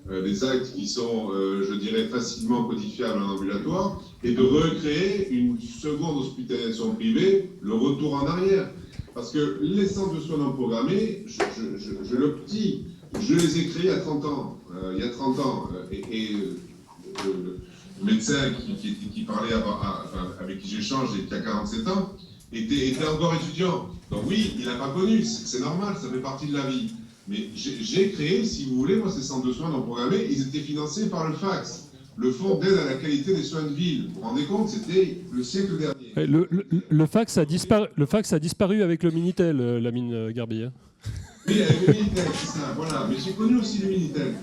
des actes qui sont, je dirais, facilement codifiables en ambulatoire, et de recréer une seconde hospitalisation privée, le retour en arrière. Parce que les centres de soins non programmés, je les ai créés il y a 30 ans. Le médecin qui parlait avec qui j'échange et qui a 47 ans était encore étudiant. Donc oui, il n'a pas connu, c'est normal, ça fait partie de la vie. Mais j'ai créé, si vous voulez, moi, ces centres de soins non programmés, ils étaient financés par le FACS, le Fonds d'aide à la qualité des soins de ville. Vous vous rendez compte, c'était le siècle dernier. Le FACS a disparu avec le Minitel, Lamine Garbi. Hein. Oui, avec le Minitel, c'est ça, voilà. Mais j'ai connu aussi le Minitel,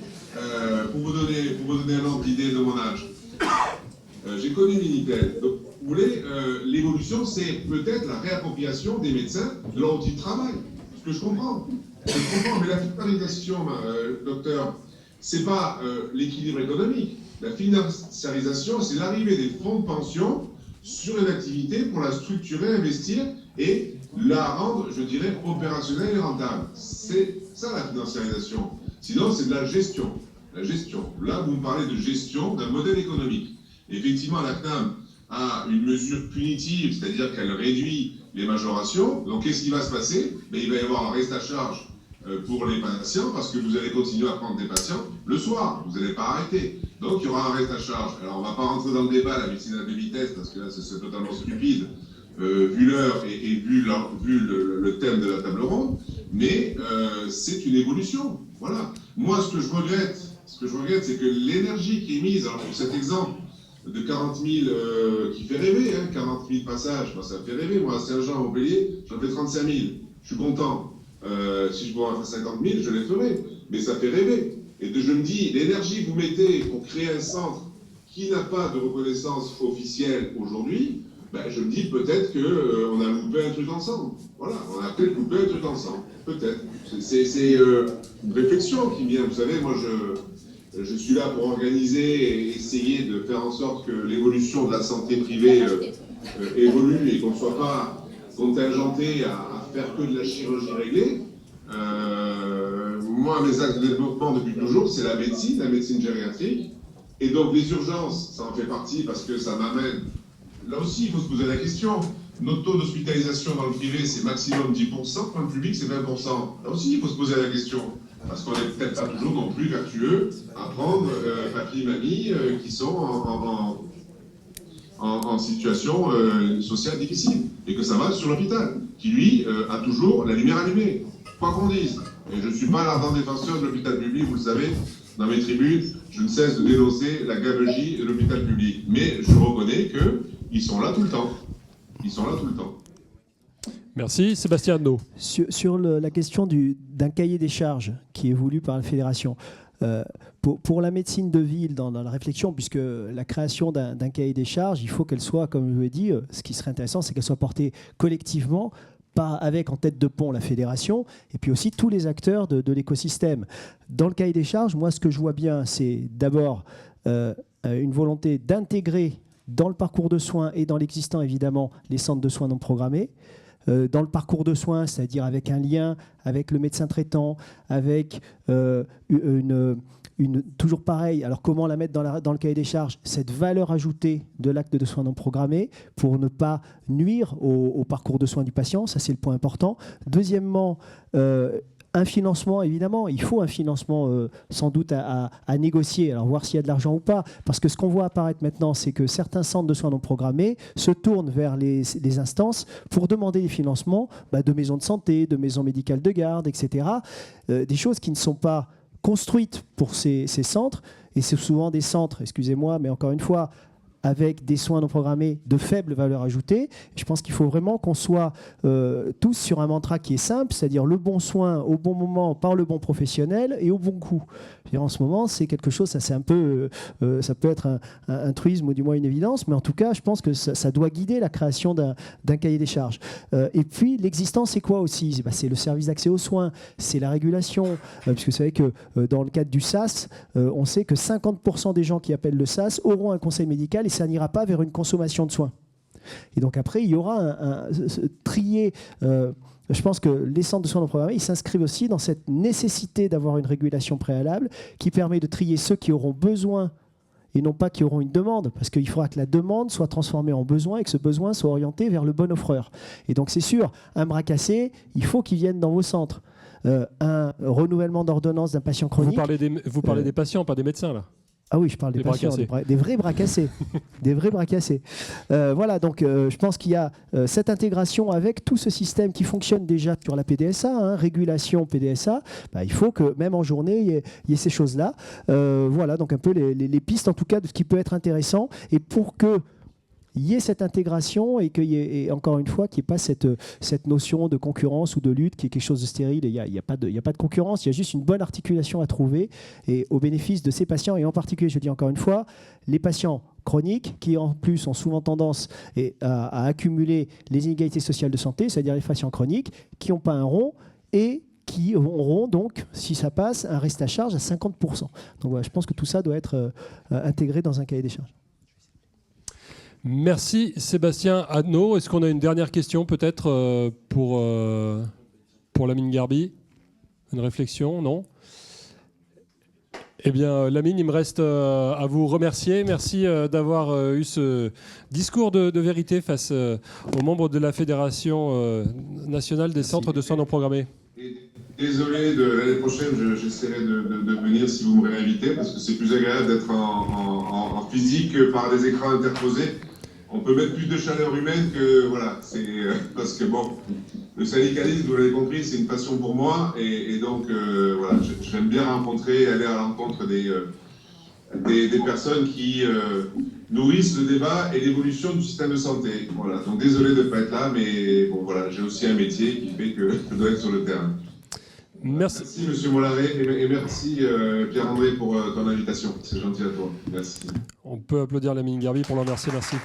pour vous donner un ordre d'idée de mon âge. J'ai connu le Minitel. Donc, vous voulez, l'évolution, c'est peut-être la réappropriation des médecins de leur outil de travail. Ce que je comprends. Mais la financiarisation, docteur, c'est pas l'équilibre économique. La financiarisation, c'est l'arrivée des fonds de pension sur une activité pour la structurer, investir et la rendre, je dirais, opérationnelle et rentable. C'est ça la financiarisation. Sinon, c'est de la gestion. La gestion. Là, vous me parlez de gestion d'un modèle économique. Effectivement, la CNAM a une mesure punitive, c'est-à-dire qu'elle réduit les majorations. Donc, qu'est-ce qui va se passer? Il va y avoir un reste à charge pour les patients, parce que vous allez continuer à prendre des patients le soir, vous n'allez pas arrêter. Donc il y aura un reste à charge. Alors on ne va pas rentrer dans le débat, la médecine à deux vitesses, parce que là c'est totalement stupide, vu l'heure et vu le thème de la table ronde, mais c'est une évolution. Voilà. Moi ce que je regrette, c'est que l'énergie qui est mise, alors pour cet exemple de 40 000 qui fait rêver, 40 000 passages, ça me fait rêver, moi à Saint-Jean, Montpellier, j'en fais 35 000, je suis content. Si je pourrais en faire 50 000, je les ferai. Mais ça fait rêver. Et je me dis, l'énergie que vous mettez pour créer un centre qui n'a pas de reconnaissance officielle aujourd'hui, je me dis peut-être qu'on a loupé un truc ensemble. Voilà, on a peut-être loupé un truc ensemble. Peut-être. C'est une réflexion qui vient. Vous savez, moi, je suis là pour organiser et essayer de faire en sorte que l'évolution de la santé privée évolue et qu'on ne soit pas contingenté à faire que de la chirurgie réglée. Moi, mes axes de développement depuis toujours, c'est la médecine gériatrique. Et donc, les urgences, ça en fait partie parce que ça m'amène. Là aussi, il faut se poser la question. Notre taux d'hospitalisation dans le privé, c'est maximum 10%, dans le public, c'est 20%. Là aussi, il faut se poser la question. Parce qu'on n'est peut-être pas toujours non plus vertueux à prendre papy, mamie qui sont en situation sociale difficile. Et que ça va sur l'hôpital, qui lui a toujours la lumière allumée, quoi qu'on dise. Et je ne suis pas l'ardent défenseur de l'hôpital public, vous le savez, dans mes tribunes, je ne cesse de dénoncer la gabegie de l'hôpital public. Mais je reconnais qu'ils sont là tout le temps. Ils sont là tout le temps. Merci. Sébastien Adnaud. Sur la question d'un cahier des charges qui est voulu par la fédération, pour la médecine de ville, dans la réflexion, puisque la création d'un cahier des charges, il faut qu'elle soit, comme je vous l'ai dit, ce qui serait intéressant, c'est qu'elle soit portée collectivement, pas avec en tête de pont la fédération, et puis aussi tous les acteurs de l'écosystème. Dans le cahier des charges, moi, ce que je vois bien, c'est d'abord une volonté d'intégrer dans le parcours de soins et dans l'existant, évidemment, les centres de soins non programmés. Dans le parcours de soins, c'est-à-dire avec un lien avec le médecin traitant, avec toujours pareil, alors comment la mettre dans le cahier des charges, cette valeur ajoutée de l'acte de soins non programmés pour ne pas nuire au parcours de soins du patient, ça c'est le point important. Deuxièmement, un financement, évidemment, il faut un financement sans doute à négocier, alors voir s'il y a de l'argent ou pas, parce que ce qu'on voit apparaître maintenant, c'est que certains centres de soins non programmés se tournent vers les instances pour demander des financements de maisons de santé, de maisons médicales de garde, etc. Des choses qui ne sont pas construites pour ces centres, et c'est souvent des centres, excusez-moi, mais encore une fois, avec des soins non programmés de faible valeur ajoutée. Je pense qu'il faut vraiment qu'on soit tous sur un mantra qui est simple, c'est-à-dire le bon soin au bon moment par le bon professionnel et au bon coût. En ce moment, c'est quelque chose, ça peut être un truisme ou du moins une évidence, mais en tout cas, je pense que ça doit guider la création d'un cahier des charges. Et puis, l'existence, c'est quoi aussi? C'est le service d'accès aux soins, c'est la régulation, puisque vous savez que dans le cadre du SAS, on sait que 50% des gens qui appellent le SAS auront un conseil médical et ça n'ira pas vers une consommation de soins. Et donc après, il y aura un trier. Je pense que les centres de soins non programmés, ils s'inscrivent aussi dans cette nécessité d'avoir une régulation préalable qui permet de trier ceux qui auront besoin et non pas qui auront une demande, parce qu'il faudra que la demande soit transformée en besoin et que ce besoin soit orienté vers le bon offreur. Et donc c'est sûr, un bras cassé, il faut qu'il vienne dans vos centres. Un renouvellement d'ordonnance d'un patient chronique. Vous parlez des patients, pas des médecins, là. Ah oui, je parle des patients, des vrais bras cassés. Des vrais bras cassés. Voilà, donc je pense qu'il y a cette intégration avec tout ce système qui fonctionne déjà sur la PDSA, régulation PDSA. Il faut que même en journée, il y ait ces choses-là. Voilà, donc un peu les pistes en tout cas de ce qui peut être intéressant. Et pour que y ait cette intégration et qu'il y ait, et encore une fois, qu'il n'y ait pas cette notion de concurrence ou de lutte qui est quelque chose de stérile. Il n'y a pas de concurrence, il y a juste une bonne articulation à trouver et au bénéfice de ces patients. Et en particulier, je dis encore une fois, les patients chroniques qui en plus ont souvent tendance à accumuler les inégalités sociales de santé, c'est-à-dire les patients chroniques qui n'ont pas un rond et qui auront donc, si ça passe, un reste à charge à 50%. Donc voilà, je pense que tout ça doit être intégré dans un cahier des charges. Merci Sébastien Adnaud. Est-ce qu'on a une dernière question peut-être pour Lamine Gharbi? Une réflexion? Non? Eh bien, Lamine, il me reste à vous remercier. Merci d'avoir eu ce discours de vérité face aux membres de la Fédération nationale des centres de soins non programmés. Désolé, de l'année prochaine, j'essaierai de venir si vous me réinvitez, parce que c'est plus agréable d'être en physique que par des écrans interposés. On peut mettre plus de chaleur humaine que... Voilà, c'est parce que bon, le syndicalisme, vous l'avez compris, c'est une passion pour moi, et donc voilà, j'aime bien rencontrer, aller à l'encontre des personnes qui nourrissent le débat et l'évolution du système de santé. Voilà, donc désolé de ne pas être là, mais bon voilà, j'ai aussi un métier qui fait que je dois être sur le terrain. Merci Monsieur Mollaret, et merci Pierre-André pour ton invitation. C'est gentil à toi. Merci. On peut applaudir Lamine Gharbi pour le remercier. Merci.